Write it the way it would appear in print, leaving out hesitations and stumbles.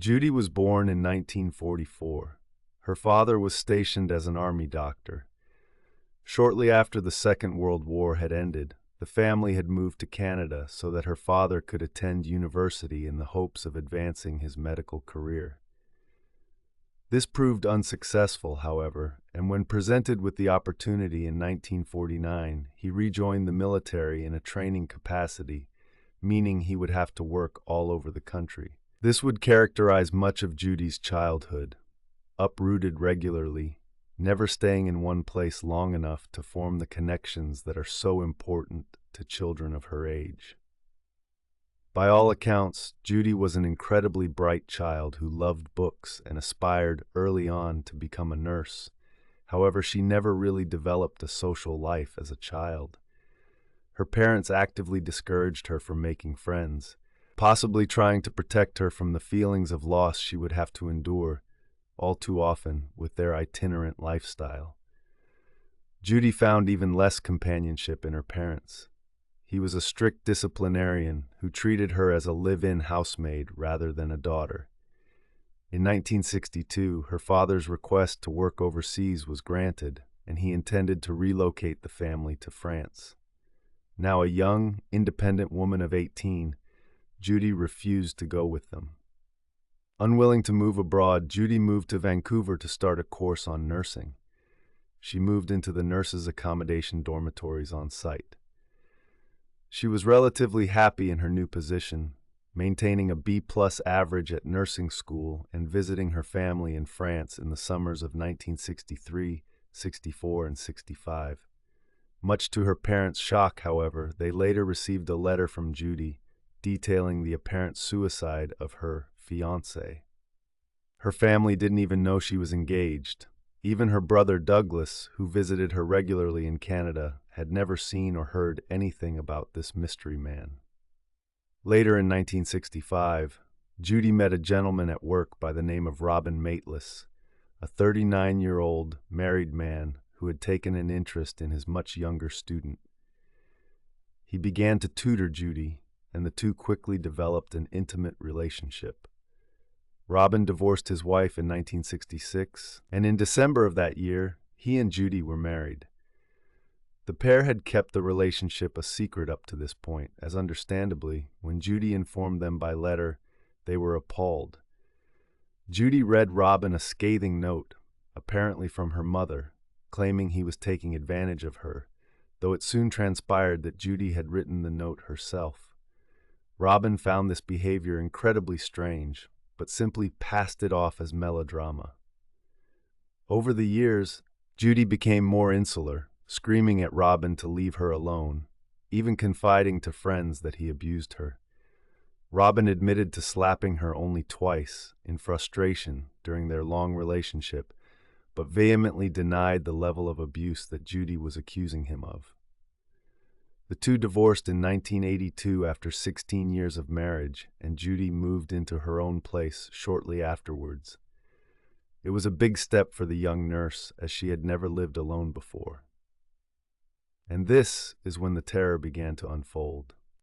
Judy was born in 1944. Her father was stationed as an army doctor. Shortly after the Second World War had ended, the family had moved to Canada so that her father could attend university in the hopes of advancing his medical career. This proved unsuccessful, however, and when presented with the opportunity in 1949, he rejoined the military in a training capacity, meaning he would have to work all over the country. This would characterize much of Judy's childhood, uprooted regularly, never staying in one place long enough to form the connections that are so important to children of her age. By all accounts, Judy was an incredibly bright child who loved books and aspired early on to become a nurse. However, she never really developed a social life as a child. Her parents actively discouraged her from making friends, possibly trying to protect her from the feelings of loss she would have to endure, all too often, with their itinerant lifestyle. Judy found even less companionship in her parents. He was a strict disciplinarian who treated her as a live-in housemaid rather than a daughter. In 1962, her father's request to work overseas was granted, and he intended to relocate the family to France. Now a young, independent woman of 18, Judy refused to go with them. Unwilling to move abroad, Judy moved to Vancouver to start a course on nursing. She moved into the nurses' accommodation dormitories on site. She was relatively happy in her new position, maintaining a B+ average at nursing school and visiting her family in France in the summers of 1963, 64, and 65. Much to her parents' shock, however, they later received a letter from Judy detailing the apparent suicide of her fiancé. Her family didn't even know she was engaged. Even her brother Douglas, who visited her regularly in Canada, had never seen or heard anything about this mystery man. Later in 1965, Judy met a gentleman at work by the name of Robin Maitlis, a 39-year-old married man who had taken an interest in his much younger student. He began to tutor Judy, and the two quickly developed an intimate relationship. Robin divorced his wife in 1966, and in December of that year, he and Judy were married. The pair had kept the relationship a secret up to this point, as understandably, when Judy informed them by letter, they were appalled. Judy read Robin a scathing note, apparently from her mother, claiming he was taking advantage of her, though it soon transpired that Judy had written the note herself. Robin found this behavior incredibly strange, but simply passed it off as melodrama. Over the years, Judy became more insular, screaming at Robin to leave her alone, even confiding to friends that he abused her. Robin admitted to slapping her only twice, in frustration, during their long relationship, but vehemently denied the level of abuse that Judy was accusing him of. The two divorced in 1982 after 16 years of marriage, and Judy moved into her own place shortly afterwards. It was a big step for the young nurse, as she had never lived alone before. And this is when the terror began to unfold.